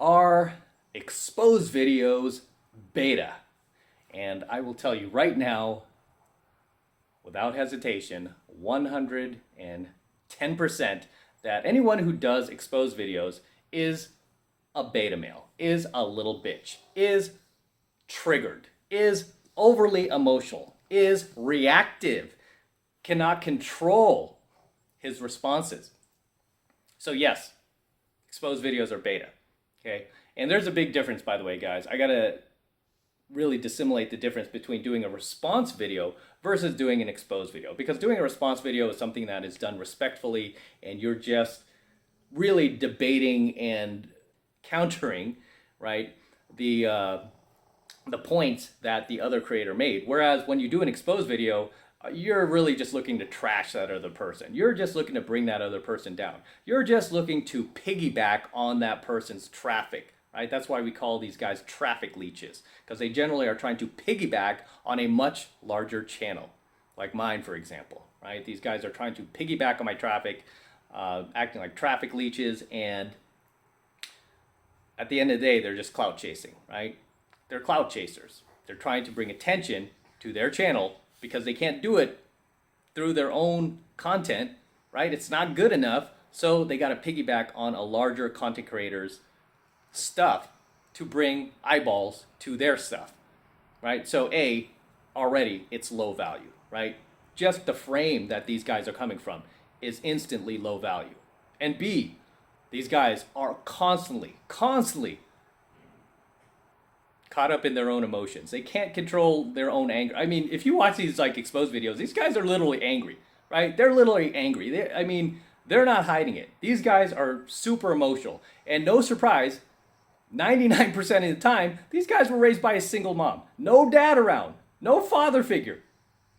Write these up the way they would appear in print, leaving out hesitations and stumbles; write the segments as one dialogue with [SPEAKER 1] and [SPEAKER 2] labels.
[SPEAKER 1] Are exposed videos beta? And I will tell you right now, without hesitation, 110% that anyone who does exposed videos is a beta male, is a little bitch, is triggered, is overly emotional, is reactive, cannot control his responses. So yes, exposed videos are beta. Okay, and there's a big difference, by the way, guys. I gotta really dissimulate the difference between doing a response video versus doing an exposed video, because doing a response video is something that is done respectfully, and you're just really debating and countering, right, the points that the other creator made. Whereas when you do an exposed video, you're really just looking to trash that other person. You're just looking to bring that other person down. You're just looking to piggyback on that person's traffic, right? That's why we call these guys traffic leeches, because they generally are trying to piggyback on a much larger channel, like mine, for example, right? These guys are trying to piggyback on my traffic, acting like traffic leeches, and at the end of the day, they're just clout chasing, right? They're clout chasers. They're trying to bring attention to their channel because they can't do it through their own content, right? It's not good enough, so they got to piggyback on a larger content creator's stuff to bring eyeballs to their stuff, right? So already it's low value, right? Just the frame that these guys are coming from is instantly low value. And B, these guys are constantly caught up in their own emotions. They can't control their own anger. I mean, if you watch these like exposed videos, these guys are literally angry, right? They're literally angry. They're not hiding it. These guys are super emotional. And no surprise, 99% of the time, these guys were raised by a single mom. No dad around. No father figure.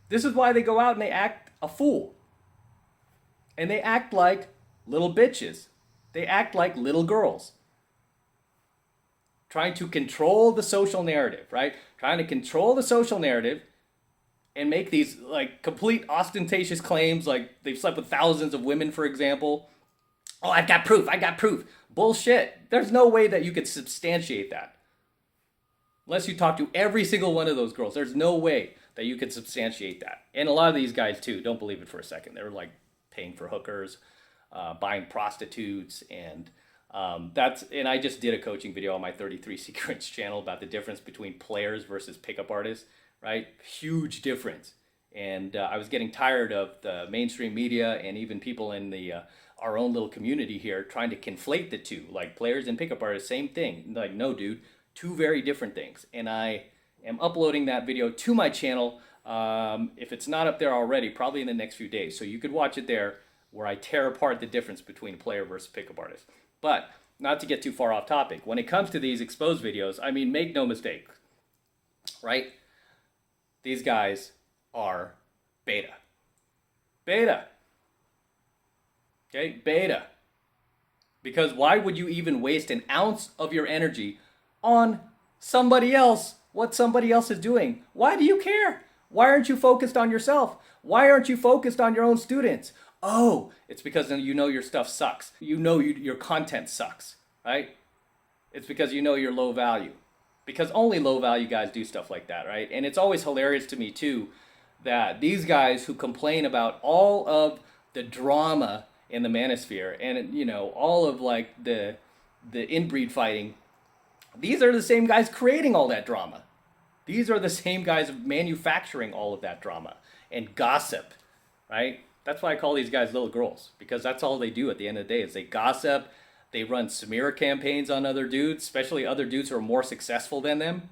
[SPEAKER 1] This is why they go out and they act a fool. And they act like little bitches. They act like little girls. Trying to control the social narrative, right? Trying to control the social narrative and make these like complete ostentatious claims, like they've slept with thousands of women, for example. Oh, I've got proof. I got proof. Bullshit. There's no way that you could substantiate that. Unless you talk to every single one of those girls, there's no way that you could substantiate that. And a lot of these guys too, don't believe it for a second. They're like paying for hookers, buying prostitutes, and and I just did a coaching video on my 33 Secrets channel about the difference between players versus pickup artists, right? Huge difference. And I was getting tired of the mainstream media and even people in our own little community here trying to conflate the two, like players and pickup artists, same thing. Like, no, dude, two very different things. And I am uploading that video to my channel. If it's not up there already, probably in the next few days. So you could watch it there, where I tear apart the difference between player versus pickup artist. But not to get too far off topic, when it comes to these exposed videos, I mean, make no mistake, right? These guys are beta. Beta. Okay, beta. Because why would you even waste an ounce of your energy on somebody else, what somebody else is doing? Why do you care? Why aren't you focused on yourself? Why aren't you focused on your own students? Oh, it's because you know your stuff sucks. You know your content sucks, right? It's because you know you're low value. Because only low value guys do stuff like that, right? And it's always hilarious to me too that these guys who complain about all of the drama in the Manosphere and, you know, all of like the inbreed fighting, these are the same guys creating all that drama. These are the same guys manufacturing all of that drama and gossip, right? That's why I call these guys little girls, because that's all they do at the end of the day is they gossip, they run smear campaigns on other dudes, especially other dudes who are more successful than them.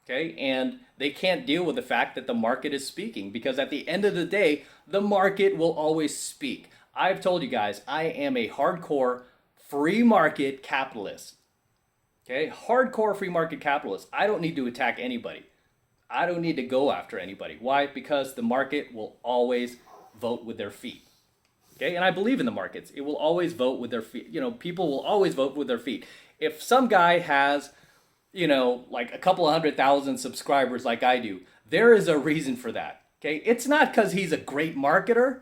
[SPEAKER 1] Okay, and they can't deal with the fact that the market is speaking, because at the end of the day, the market will always speak. I've told you guys, I am a hardcore free market capitalist. Okay, hardcore free market capitalist. I don't need to attack anybody. I don't need to go after anybody. Why? Because the market will always vote with their feet. Okay, and I believe in the markets. It will always vote with their feet. You know, people will always vote with their feet. If some guy has, you know, like a couple of 100,000 subscribers like I do, there is a reason for that. Okay, it's not because he's a great marketer.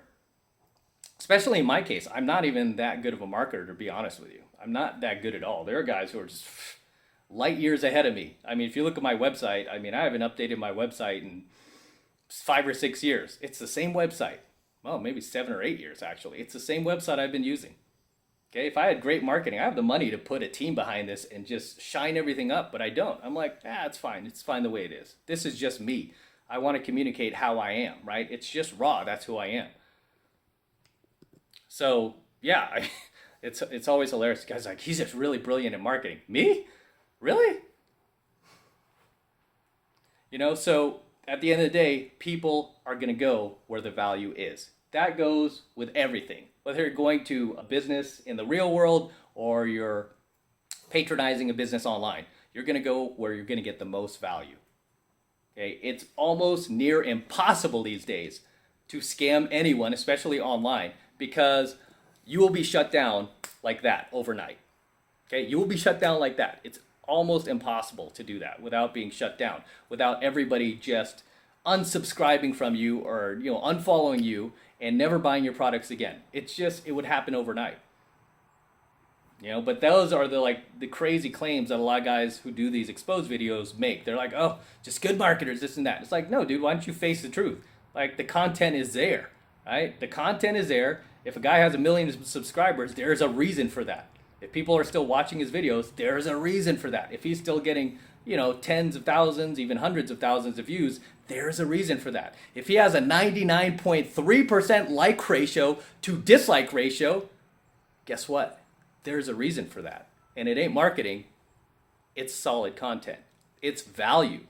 [SPEAKER 1] Especially in my case, I'm not even that good of a marketer, to be honest with you. I'm not that good at all. There are guys who are just light years ahead of me. I mean, if you look at my website, I mean, I haven't updated my website in 5 or 6 years. It's the same website. Well, maybe 7 or 8 years, actually. It's the same website I've been using. Okay, if I had great marketing, I have the money to put a team behind this and just shine everything up, but I don't. I'm like, it's fine. It's fine the way it is. This is just me. I want to communicate how I am, right? It's just raw. That's who I am. So, yeah, it's always hilarious. The guy's like, he's just really brilliant at marketing. Me? Really? You know, so at the end of the day, people are going to go where the value is. That goes with everything. Whether you're going to a business in the real world or you're patronizing a business online, you're going to go where you're going to get the most value. Okay, it's almost near impossible these days to scam anyone, especially online, because you will be shut down like that overnight. Okay, you will be shut down like that. It's almost impossible to do that without being shut down, without everybody just unsubscribing from you or unfollowing you and never buying your products again. It would happen overnight. But those are the crazy claims that a lot of guys who do these exposed videos make. They're like, oh, just good marketers, this and that. It's like, no, dude, why don't you face the truth? Like, the content is there, right? The content is there. If a guy has 1 million subscribers, there's a reason for that. If people are still watching his videos, there's a reason for that. If he's still getting, tens of thousands, even hundreds of thousands of views, there's a reason for that. If he has a 99.3% like ratio to dislike ratio, guess what? There's a reason for that. And it ain't marketing, it's solid content. It's value.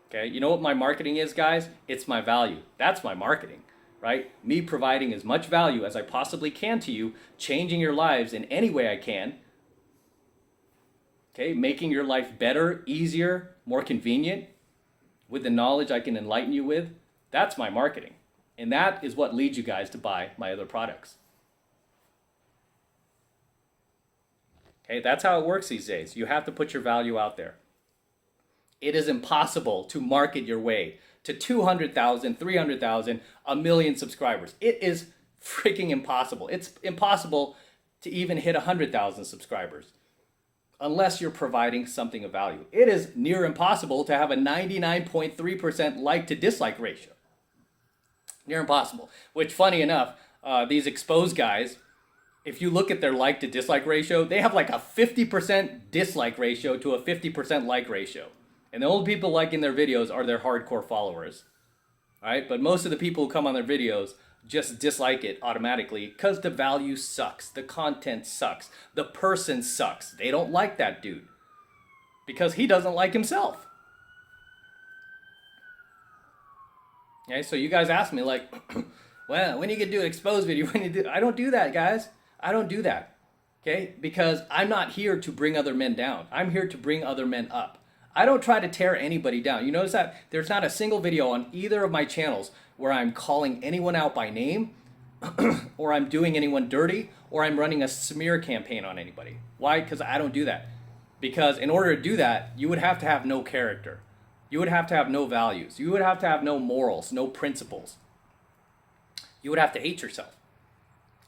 [SPEAKER 1] Okay, you know what my marketing is, guys? It's my value. That's my marketing, right? Me providing as much value as I possibly can to you, changing your lives in any way I can. Okay, making your life better, easier, more convenient with the knowledge I can enlighten you with. That's my marketing. And that is what leads you guys to buy my other products. Okay, that's how it works these days. You have to put your value out there. It is impossible to market your way to 200,000, 300,000, 1 million subscribers. It is freaking impossible. It's impossible to even hit 100,000 subscribers unless you're providing something of value. It is near impossible to have a 99.3% like to dislike ratio. Near impossible. Which, funny enough, these exposed guys, if you look at their like to dislike ratio, they have like a 50% dislike ratio to a 50% like ratio. And the only people liking their videos are their hardcore followers. All right? But most of the people who come on their videos just dislike it automatically because the value sucks. The content sucks. The person sucks. They don't like that dude because he doesn't like himself. Okay, so you guys ask me like, well, when you can do an exposed video, I don't do that, guys. I don't do that. Okay? Because I'm not here to bring other men down. I'm here to bring other men up. I don't try to tear anybody down. You notice that there's not a single video on either of my channels where I'm calling anyone out by name or I'm doing anyone dirty or I'm running a smear campaign on anybody. Why? Because I don't do that. Because in order to do that, you would have to have no character. You would have to have no values. You would have to have no morals, no principles. You would have to hate yourself.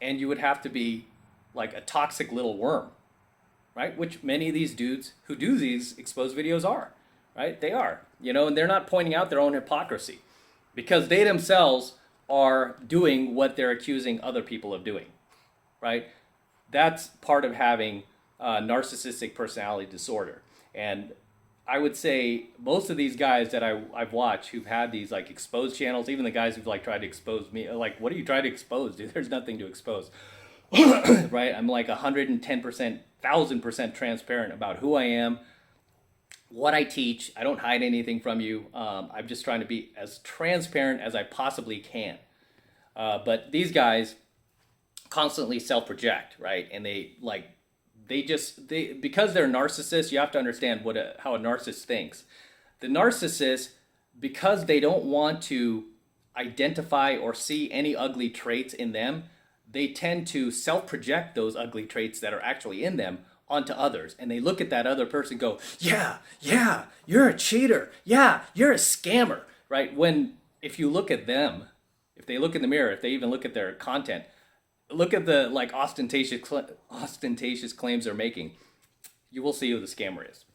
[SPEAKER 1] And you would have to be like a toxic little worm, right? Which many of these dudes who do these exposed videos are, right? They are, and they're not pointing out their own hypocrisy because they themselves are doing what they're accusing other people of doing, right? That's part of having narcissistic personality disorder. And I would say most of these guys that I've watched who've had these like exposed channels, even the guys who've like tried to expose me, like, what are you trying to expose, dude? There's nothing to expose, right? I'm like 110%, 1,000% transparent about who I am, what I teach. I don't hide anything from you. I'm just trying to be as transparent as I possibly can. But these guys constantly self-project, right? And because they're narcissists, you have to understand how a narcissist thinks. The narcissist, because they don't want to identify or see any ugly traits in them, they tend to self-project those ugly traits that are actually in them onto others. And they look at that other person and go, yeah, you're a cheater. Yeah, you're a scammer, right? If you look at them, if they look in the mirror, if they even look at their content, look at the like ostentatious claims they're making. You will see who the scammer is,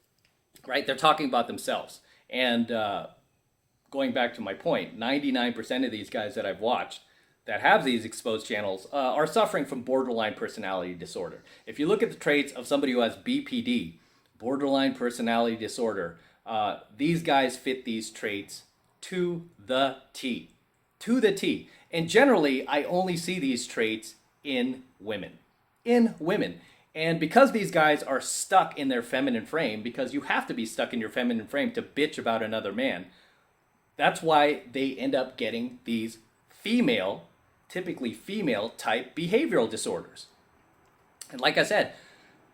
[SPEAKER 1] right? They're talking about themselves. And going back to my point, 99% of these guys that I've watched that have these exposed channels are suffering from borderline personality disorder. If you look at the traits of somebody who has BPD, borderline personality disorder, these guys fit these traits to the T. To the T. And generally, I only see these traits in women. In women. And because these guys are stuck in their feminine frame, because you have to be stuck in your feminine frame to bitch about another man, that's why they end up getting these female, typically female type behavioral disorders. And like I said,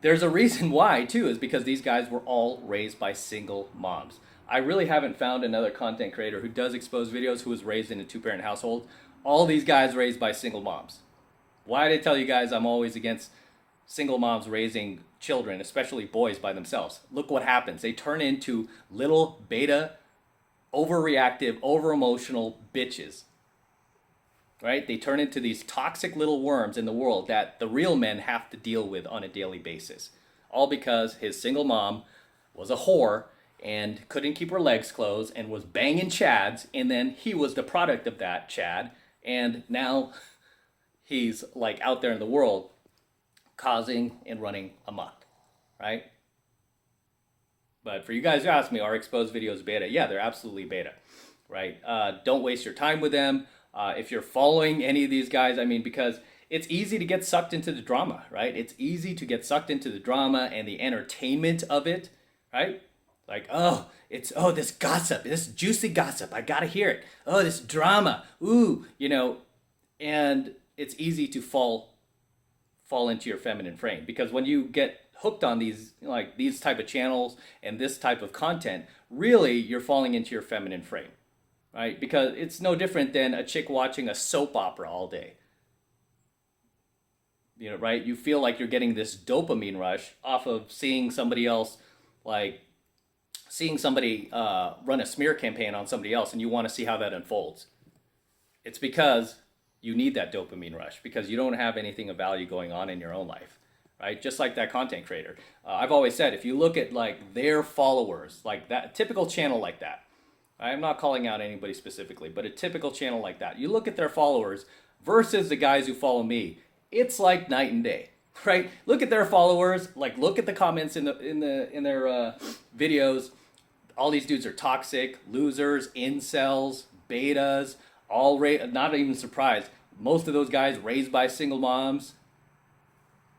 [SPEAKER 1] there's a reason why too, is because these guys were all raised by single moms. I really haven't found another content creator who does expose videos who was raised in a two-parent household. All these guys raised by single moms. Why did I tell you guys I'm always against single moms raising children, especially boys, by themselves? Look what happens. They turn into little beta, overreactive, over-emotional bitches. Right? They turn into these toxic little worms in the world that the real men have to deal with on a daily basis. All because his single mom was a whore and couldn't keep her legs closed and was banging chads, and then he was the product of that chad, and now he's like out there in the world causing and running amok, right? But for you guys who ask me, are exposed videos beta? Yeah, they're absolutely beta, right? Don't waste your time with them. If you're following any of these guys, I mean, because it's easy to get sucked into the drama, right? It's easy to get sucked into the drama and the entertainment of it, right? Like, this gossip, this juicy gossip, I gotta hear it. Oh, this drama, ooh, and it's easy to fall into your feminine frame, because when you get hooked on these type of channels and this type of content, really you're falling into your feminine frame, right? Because it's no different than a chick watching a soap opera all day. Right? You feel like you're getting this dopamine rush off of seeing somebody else, run a smear campaign on somebody else, and you want to see how that unfolds. It's because you need that dopamine rush, because you don't have anything of value going on in your own life, right? Just like that content creator. I've always said, if you look at their followers, like that typical channel like that, I'm not calling out anybody specifically, but a typical channel like that, you look at their followers versus the guys who follow me, it's like night and day, right? Look at their followers, look at the comments in their videos. All these dudes are toxic, losers, incels, betas, not even surprised. Most of those guys raised by single moms,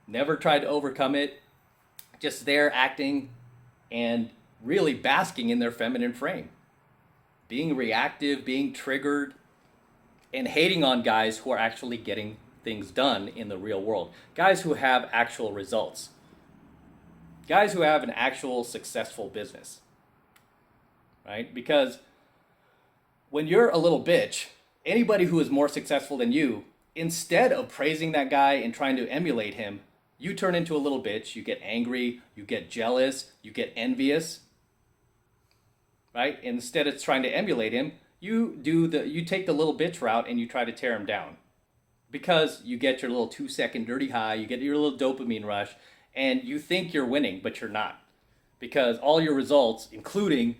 [SPEAKER 1] never tried to overcome it, just there acting and really basking in their feminine frame, being reactive, being triggered, and hating on guys who are actually getting things done in the real world. Guys who have actual results. Guys who have an actual successful business. Right? Because when you're a little bitch, anybody who is more successful than you, instead of praising that guy and trying to emulate him, you turn into a little bitch, you get angry, you get jealous, you get envious. Right? Instead of trying to emulate him, you take the little bitch route and you try to tear him down. Because you get your little 2-second dirty high, you get your little dopamine rush, and you think you're winning, but you're not. Because all your results, including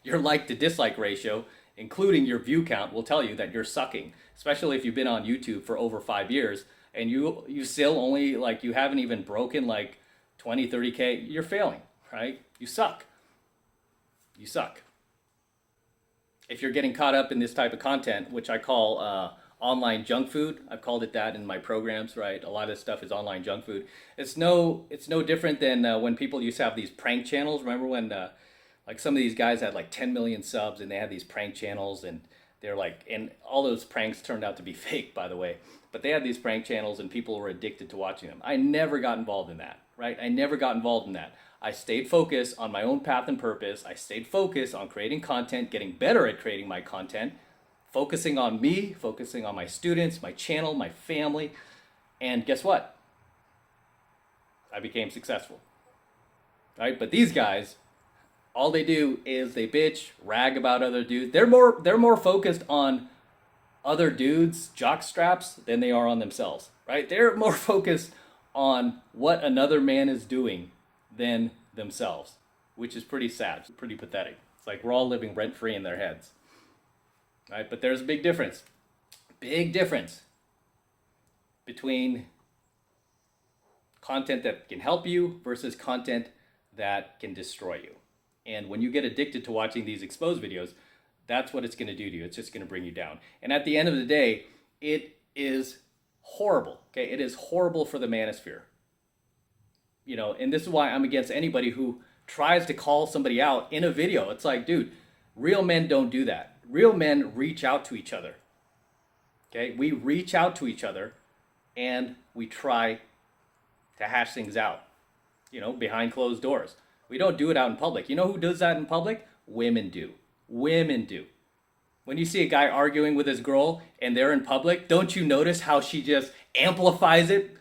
[SPEAKER 1] your like to dislike ratio, including your view count, will tell you that you're sucking. Especially if you've been on YouTube for over 5 years and you still only, you haven't even broken 20, 30K, you're failing, right? You suck. You suck. If you're getting caught up in this type of content, which I call online junk food, I've called it that in my programs, right? A lot of this stuff is online junk food. It's no different than when people used to have these prank channels. Remember when some of these guys had 10 million subs and they had these prank channels, and they're and all those pranks turned out to be fake, by the way. But they had these prank channels and people were addicted to watching them. I never got involved in that, right? I never got involved in that. I stayed focused on my own path and purpose. I stayed focused on creating content, getting better at creating my content, focusing on me, focusing on my students, my channel, my family. And guess what? I became successful, right? But these guys, all they do is they bitch, rag about other dudes. They're more focused on other dudes' jock straps than they are on themselves, right? They're more focused on what another man is doing than themselves, which is pretty sad, pretty pathetic. It's like we're all living rent-free in their heads, right? But there's a big difference between content that can help you versus content that can destroy you. And when you get addicted to watching these exposed videos, that's what it's going to do to you. It's just going to bring you down. And at the end of the day, it is horrible. Okay, it is horrible for the manosphere. You know, and this is why I'm against anybody who tries to call somebody out in a video. It's like, dude, real men don't do that. Real men reach out to each other. Okay, we reach out to each other and we try to hash things out, you know, behind closed doors. We don't do it out in public. You know who does that in public? Women do. Women do. When you see a guy arguing with his girl and they're in public, don't you notice how she just amplifies it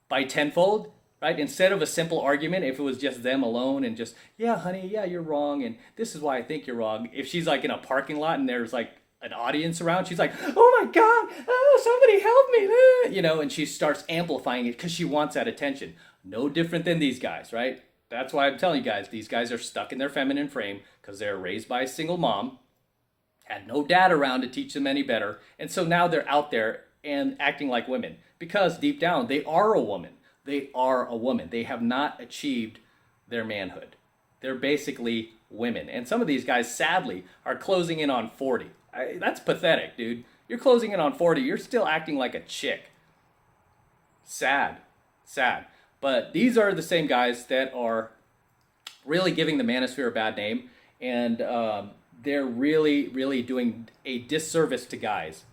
[SPEAKER 1] by tenfold, right? Instead of a simple argument, if it was just them alone and just, yeah, honey, yeah, you're wrong, and this is why I think you're wrong. If she's like in a parking lot and there's like an audience around, she's like, oh my God, oh, somebody help me, you know, and she starts amplifying it because she wants that attention. No different than these guys, right? That's why I'm telling you guys, these guys are stuck in their feminine frame because they're raised by a single mom, had no dad around to teach them any better, and so now they're out there and acting like women because deep down they are a woman. They are a woman. They have not achieved their manhood. They're basically women. And some of these guys, sadly, are closing in on 40. That's pathetic, dude. You're closing in on 40. You're still acting like a chick. Sad. Sad. But these are the same guys that are really giving the manosphere a bad name. And they're really, really doing a disservice to guys.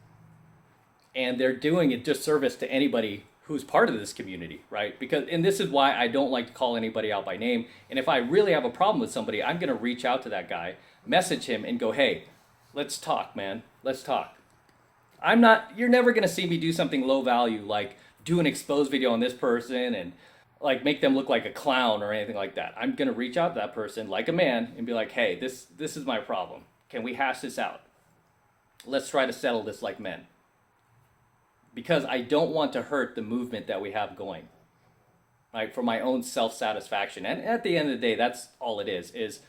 [SPEAKER 1] And they're doing a disservice to anybody who's part of this community, right? Because, and this is why I don't like to call anybody out by name. And if I really have a problem with somebody, I'm going to reach out to that guy, message him and go, hey, let's talk, man. Let's talk. You're never going to see me do something low value, like do an exposed video on this person and like make them look like a clown or anything like that. I'm going to reach out to that person like a man and be like, hey, this is my problem. Can we hash this out? Let's try to settle this like men. Because I don't want to hurt the movement that we have going, right? For my own self-satisfaction. And at the end of the day, that's all it is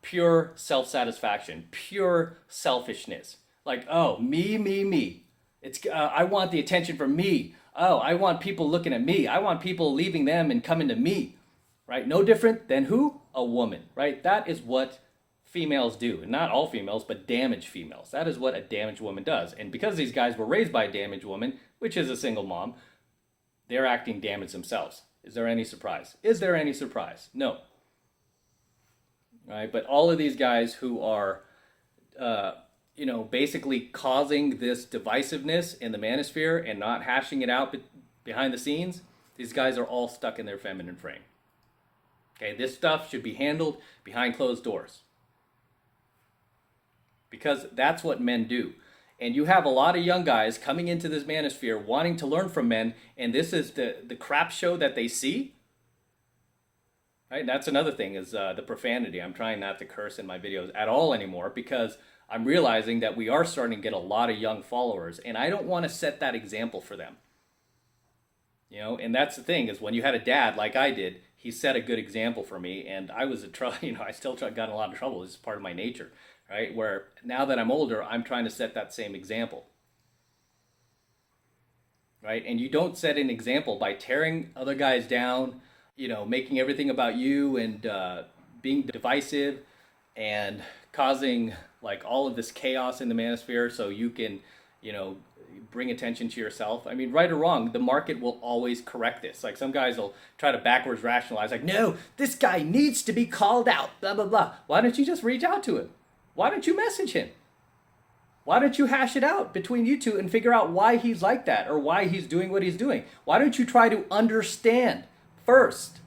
[SPEAKER 1] pure self-satisfaction, pure selfishness. Like, oh, me. I want the attention from me. Oh, I want people looking at me. I want people leaving them and coming to me, right? No different than who? A woman, right? That is what females do. And not all females, but damaged females. That is what a damaged woman does. And because these guys were raised by a damaged woman, which is a single mom, they're acting damaged themselves. Is there any surprise? Is there any surprise? No. Right? But all of these guys who are, basically causing this divisiveness in the manosphere and not hashing it out behind the scenes, these guys are all stuck in their feminine frame. Okay, this stuff should be handled behind closed doors. Because that's what men do. And you have a lot of young guys coming into this manosphere wanting to learn from men, and this is the crap show that they see. Right? And that's another thing is the profanity. I'm trying not to curse in my videos at all anymore because I'm realizing that we are starting to get a lot of young followers, and I don't want to set that example for them. You know, and that's the thing is when you had a dad like I did, he set a good example for me, and I was I still got in a lot of trouble. It's part of my nature. Right? Where now that I'm older, I'm trying to set that same example. Right? And you don't set an example by tearing other guys down, making everything about you and being divisive and causing like all of this chaos in the manosphere so you can, bring attention to yourself. I mean, right or wrong, the market will always correct this. Like some guys will try to backwards rationalize like, no, this guy needs to be called out, blah, blah, blah. Why don't you just reach out to him? Why don't you message him? Why don't you hash it out between you two and figure out why he's like that or why he's doing what he's doing? Why don't you try to understand first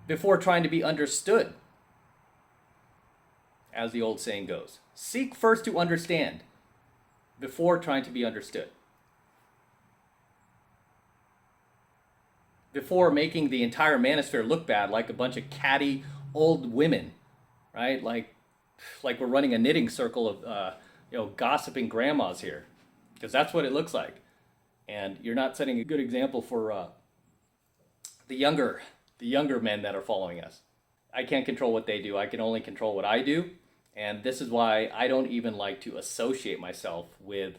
[SPEAKER 1] before trying to be understood? As the old saying goes, seek first to understand before trying to be understood. Before making the entire manosphere look bad like a bunch of catty old women, right? Like we're running a knitting circle of, gossiping grandmas here. Because that's what it looks like. And you're not setting a good example for the younger men that are following us. I can't control what they do. I can only control what I do. And this is why I don't even like to associate myself with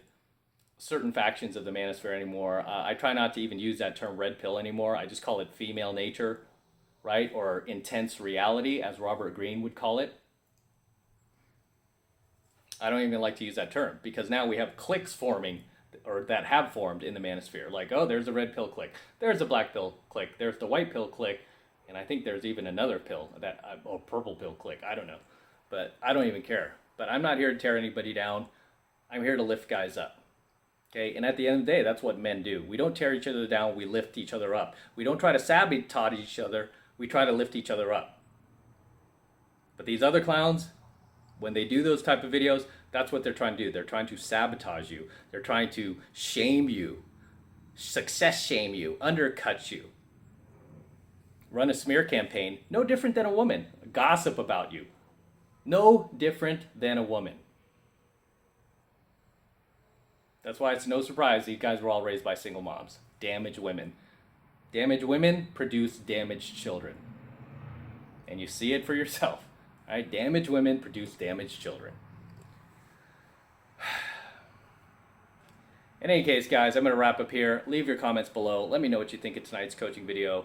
[SPEAKER 1] certain factions of the Manosphere anymore. I try not to even use that term red pill anymore. I just call it female nature, right? Or intense reality, as Robert Greene would call it. I don't even like to use that term because now we have cliques forming, or that have formed in the Manosphere. Like, oh, there's a red pill clique, there's a black pill clique, there's the white pill clique, and I think there's even another pill, that purple pill clique. I don't know, but I don't even care. But I'm not here to tear anybody down. I'm here to lift guys up. Okay, and at the end of the day, that's what men do. We don't tear each other down, we lift each other up. We don't try to sabotage each other, we try to lift each other up. But these other clowns, when they do those type of videos, that's what they're trying to do. They're trying to sabotage you. They're trying to shame you, success shame you, undercut you. Run a smear campaign, no different than a woman. Gossip about you, no different than a woman. That's why it's no surprise these guys were all raised by single moms. Damaged women. Damaged women produce damaged children. And you see it for yourself. Right? Damaged women produce damaged children. In any case, guys, I'm going to wrap up here. Leave your comments below. Let me know what you think of tonight's coaching video.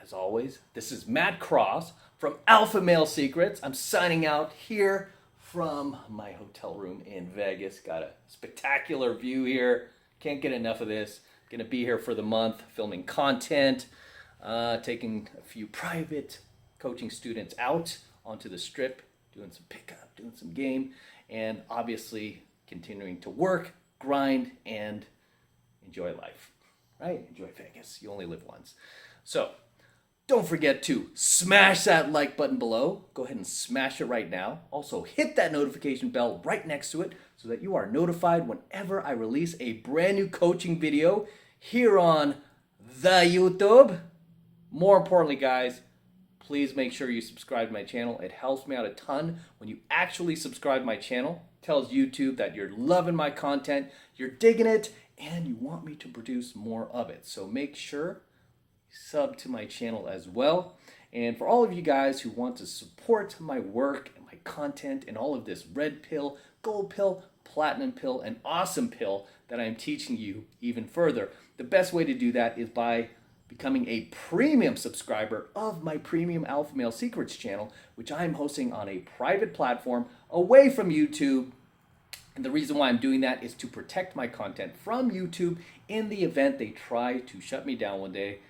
[SPEAKER 1] As always, this is Matt Cross from AlphaMaleSecrets. I'm signing out here from my hotel room in Vegas. Got a spectacular view here. Can't get enough of this. Gonna be here for the month, filming content, taking a few private coaching students out onto the strip, doing some pickup, doing some game, and obviously continuing to work, grind, and enjoy life. Right? Enjoy Vegas. You only live once. So, don't forget to smash that like button below. Go ahead and smash it right now. Also, hit that notification bell right next to it so that you are notified whenever I release a brand new coaching video here on the YouTube. More importantly, guys, please make sure you subscribe to my channel. It helps me out a ton when you actually subscribe to my channel. It tells YouTube that you're loving my content, you're digging it, and you want me to produce more of it. So make sure sub to my channel as well. And for all of you guys who want to support my work and my content and all of this red pill, gold pill, platinum pill, and awesome pill that I'm teaching you even further, the best way to do that is by becoming a premium subscriber of my premium AlphaMaleSecrets channel, which I'm hosting on a private platform away from YouTube. And the reason why I'm doing that is to protect my content from YouTube in the event they try to shut me down one day.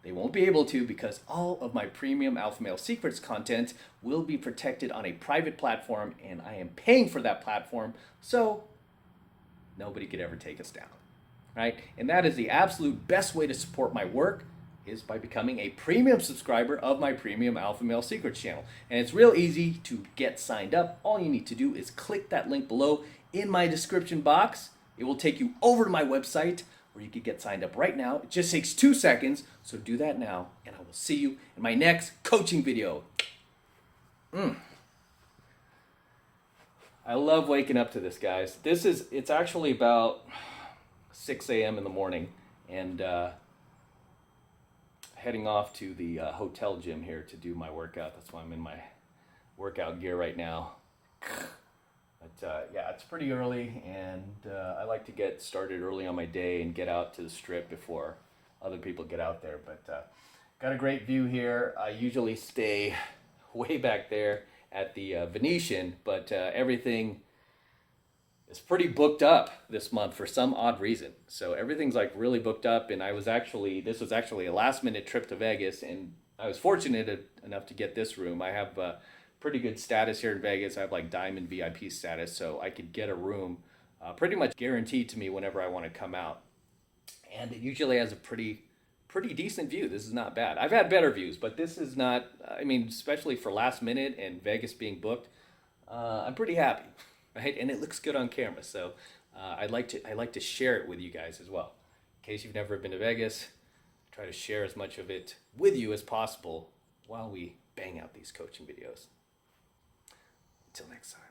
[SPEAKER 1] They won't be able to, because all of my premium AlphaMaleSecrets content will be protected on a private platform, and I am paying for that platform, so nobody could ever take us down, right? And that is the absolute best way to support my work, is by becoming a premium subscriber of my premium AlphaMaleSecrets channel. And it's real easy to get signed up. All you need to do is click that link below in my description box. It will take you over to my website, where you can get signed up right now. It just takes 2 seconds, so do that now, and I will see you in my next coaching video. I love waking up to this, guys. It's actually about 6 a.m. in the morning, and heading off to the hotel gym here to do my workout. That's why I'm in my workout gear right now. But yeah, it's pretty early, and I like to get started early on my day and get out to the strip before other people get out there. But got a great view here. I usually stay way back there at the Venetian, but everything is pretty booked up this month for some odd reason. So everything's like really booked up, and this was actually a last minute trip to Vegas, and I was fortunate enough to get this room. I have pretty good status here in Vegas. I have like diamond VIP status, so I could get a room pretty much guaranteed to me whenever I want to come out. And it usually has a pretty decent view. This is not bad. I've had better views, but this is not, I mean, especially for last minute and Vegas being booked, I'm pretty happy, right? And it looks good on camera, so I like to share it with you guys as well. In case you've never been to Vegas, try to share as much of it with you as possible while we bang out these coaching videos. Until next time.